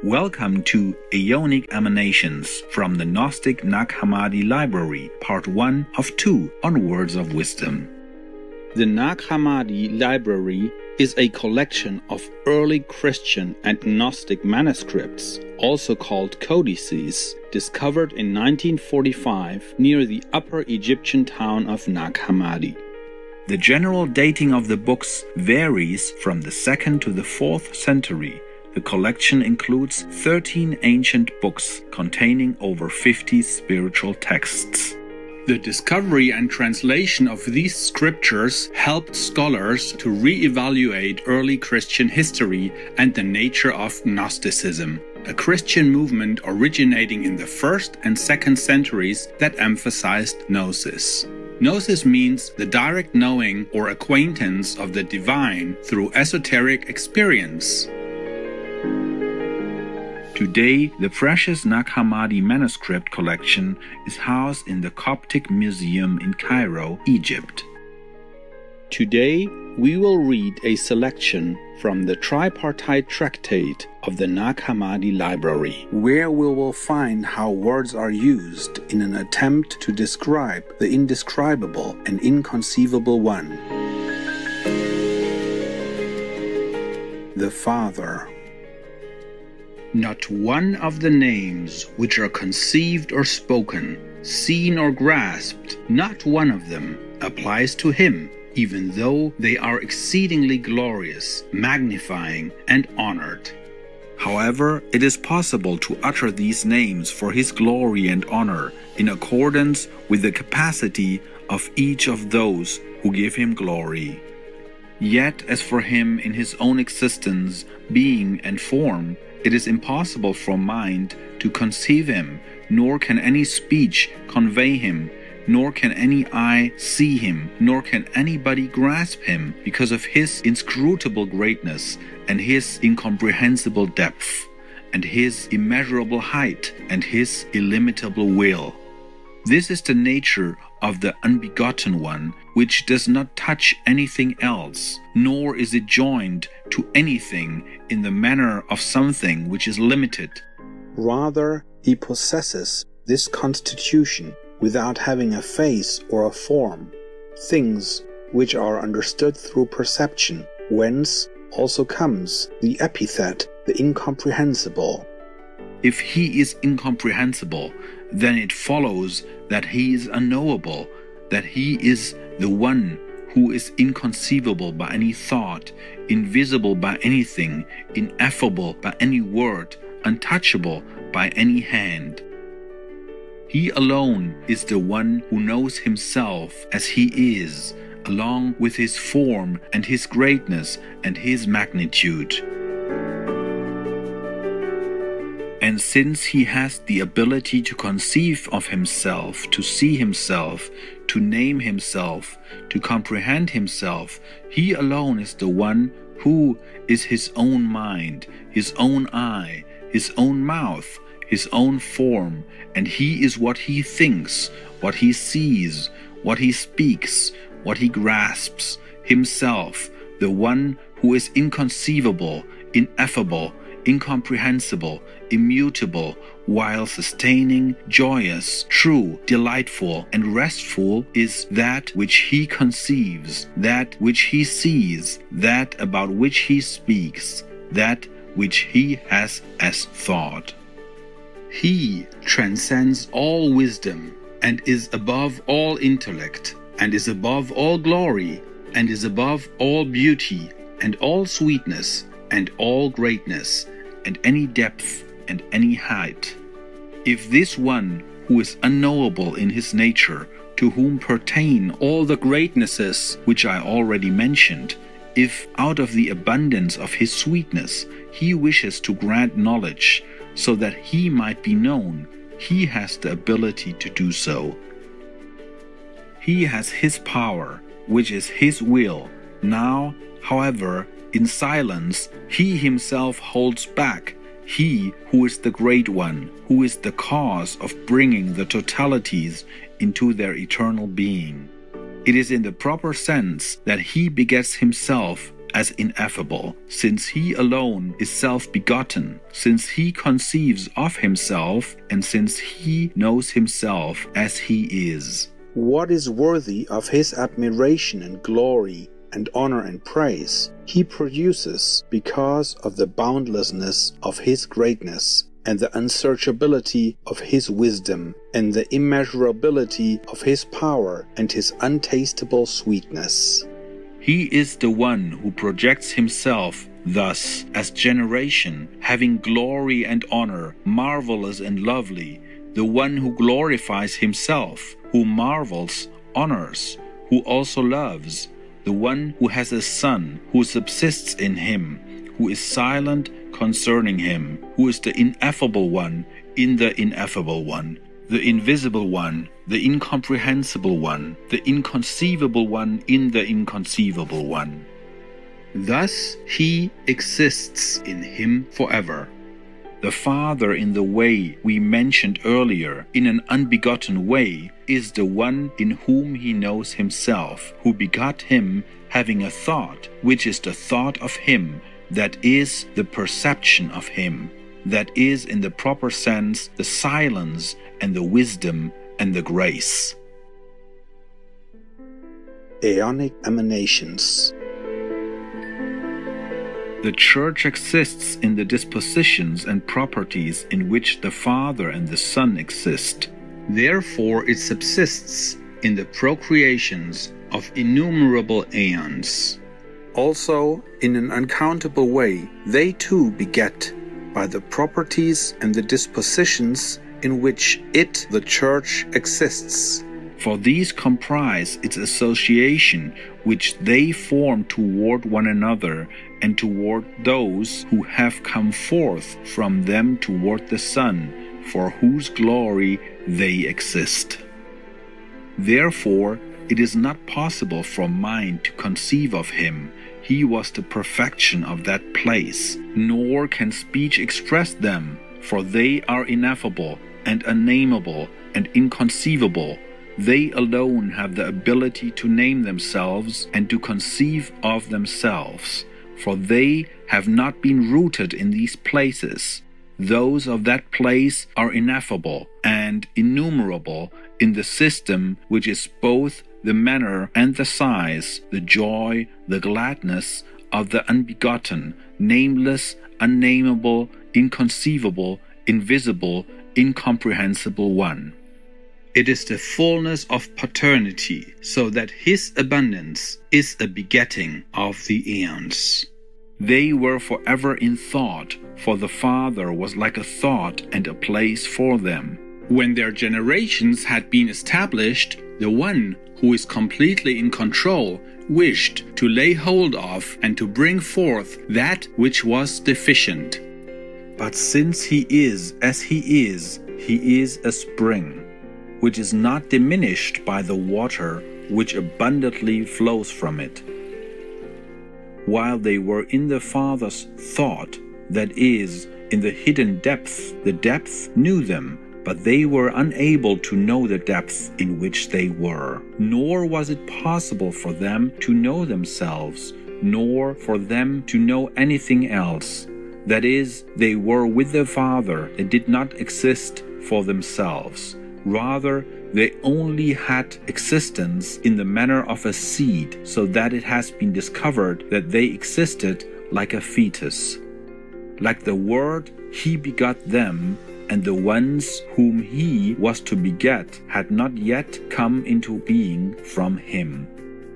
Welcome to Aeonic Emanations from the Gnostic Nag Hammadi Library, Part 1 of 2 on Words of Wisdom. The Nag Hammadi Library is a collection of early Christian and Gnostic manuscripts, also called codices, discovered in 1945 near the Upper Egyptian town of Nag Hammadi. The general dating of the books varies from the 2nd to the 4th century. The collection includes 13 ancient books containing over 50 spiritual texts. The discovery and translation of these scriptures helped scholars to re-evaluate early Christian history and the nature of Gnosticism, a Christian movement originating in the 1st and 2nd centuries that emphasized gnosis. Gnosis means the direct knowing or acquaintance of the divine through esoteric experience. Today, the precious Nag Hammadi manuscript collection is housed in the Coptic Museum in Cairo, Egypt. Today, we will read a selection from the tripartite tractate of the Nag Hammadi Library, where we will find how words are used in an attempt to describe the indescribable and inconceivable one. The Father. Not one of the names which are conceived or spoken, seen or grasped, not one of them applies to him, even though they are exceedingly glorious, magnifying, and honored. However, it is possible to utter these names for his glory and honor in accordance with the capacity of each of those who give him glory. Yet, as for him in his own existence, being, and form, it is impossible for mind to conceive him, nor can any speech convey him, nor can any eye see him, nor can anybody grasp him, because of his inscrutable greatness, and his incomprehensible depth, and his immeasurable height, and his illimitable will. This is the nature of the unbegotten one, which does not touch anything else, nor is it joined to anything in the manner of something which is limited. Rather, he possesses this constitution without having a face or a form, things which are understood through perception, whence also comes the epithet, the incomprehensible. If he is incomprehensible, then it follows that he is unknowable, that he is the one who is inconceivable by any thought, invisible by anything, ineffable by any word, untouchable by any hand. He alone is the one who knows himself as he is, along with his form and his greatness and his magnitude. And since he has the ability to conceive of himself, to see himself, to name himself, to comprehend himself, he alone is the one who is his own mind, his own eye, his own mouth, his own form, and he is what he thinks, what he sees, what he speaks, what he grasps, himself, the one who is inconceivable, ineffable, incomprehensible, immutable, while sustaining, joyous, true, delightful, and restful is that which he conceives, that which he sees, that about which he speaks, that which he has as thought. He transcends all wisdom, and is above all intellect, and is above all glory, and is above all beauty, and all sweetness, and all greatness, and any depth and any height. If this one who is unknowable in his nature, to whom pertain all the greatnesses which I already mentioned, if out of the abundance of his sweetness he wishes to grant knowledge, so that he might be known, he has the ability to do so. He has his power, which is his will. Now, however, in silence, he himself holds back, he who is the Great One, who is the cause of bringing the totalities into their eternal being. It is in the proper sense that he begets himself as ineffable, since he alone is self-begotten, since he conceives of himself, and since he knows himself as he is. What is worthy of his admiration and glory and honor and praise, he produces because of the boundlessness of his greatness, and the unsearchability of his wisdom, and the immeasurability of his power, and his untastable sweetness. He is the one who projects himself thus as generation, having glory and honor, marvelous and lovely, the one who glorifies himself, who marvels, honors, who also loves, the one who has a son, who subsists in him, who is silent concerning him, who is the ineffable one in the ineffable one, the invisible one, the incomprehensible one, the inconceivable one in the inconceivable one. Thus he exists in him forever. The Father in the way we mentioned earlier, in an unbegotten way, is the one in whom he knows himself, who begot him, having a thought, which is the thought of him, that is the perception of him, that is in the proper sense the silence and the wisdom and the grace. Aeonic Emanations. The Church exists in the dispositions and properties in which the Father and the Son exist. Therefore it subsists in the procreations of innumerable aeons. Also, in an uncountable way, they too beget by the properties and the dispositions in which it, the Church, exists. For these comprise its association which they form toward one another and toward those who have come forth from them toward the Son, for whose glory they exist. Therefore, it is not possible for mind to conceive of him. He was the perfection of that place, nor can speech express them, for they are ineffable and unnameable and inconceivable. They alone have the ability to name themselves and to conceive of themselves, for they have not been rooted in these places. Those of that place are ineffable and innumerable in the system which is both the manner and the size, the joy, the gladness of the unbegotten, nameless, unnameable, inconceivable, invisible, incomprehensible one. It is the fullness of paternity, so that his abundance is a begetting of the aeons. They were forever in thought, for the Father was like a thought and a place for them. When their generations had been established, the one who is completely in control wished to lay hold of and to bring forth that which was deficient. But since he is as he is a spring, which is not diminished by the water which abundantly flows from it. While they were in the Father's thought, that is, in the hidden depth, the depth knew them, but they were unable to know the depth in which they were. Nor was it possible for them to know themselves, nor for them to know anything else. That is, they were with the Father and did not exist for themselves. Rather, they only had existence in the manner of a seed, so that it has been discovered that they existed like a fetus. Like the Word, he begot them, and the ones whom he was to beget had not yet come into being from him.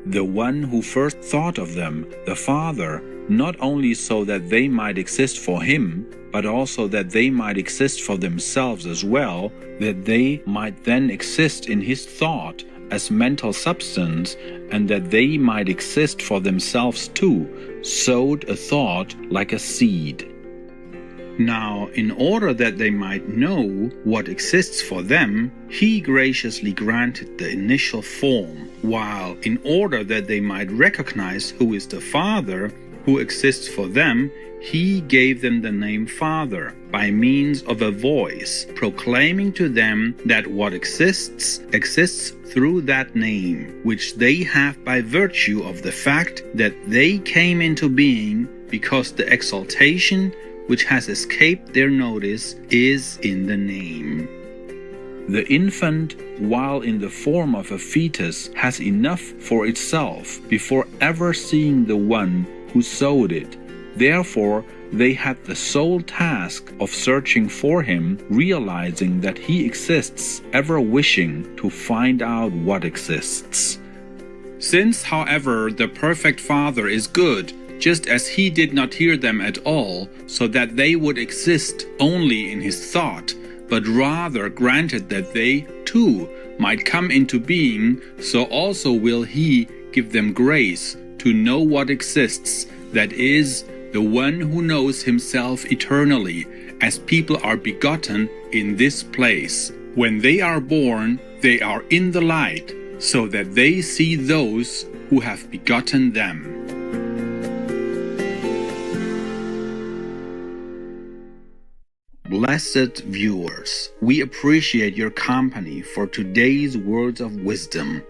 The one who first thought of them, the Father, not only so that they might exist for him, but also that they might exist for themselves as well, that they might then exist in his thought as mental substance, and that they might exist for themselves too, sowed a thought like a seed. Now, in order that they might know what exists for them, he graciously granted the initial form, while in order that they might recognize who is the Father, who exists for them, he gave them the name Father by means of a voice, proclaiming to them that what exists through that name, which they have by virtue of the fact that they came into being, because the exaltation which has escaped their notice is in the name. The infant, while in the form of a fetus, has enough for itself before ever seeing the one who sowed it. Therefore, they had the sole task of searching for him, realizing that he exists, ever wishing to find out what exists. Since, however, the perfect Father is good, just as he did not hear them at all, so that they would exist only in his thought, but rather granted that they, too, might come into being, so also will he give them grace to know what exists, that is, the one who knows himself eternally, as people are begotten in this place. When they are born, they are in the light, so that they see those who have begotten them. Blessed viewers, we appreciate your company for today's words of wisdom.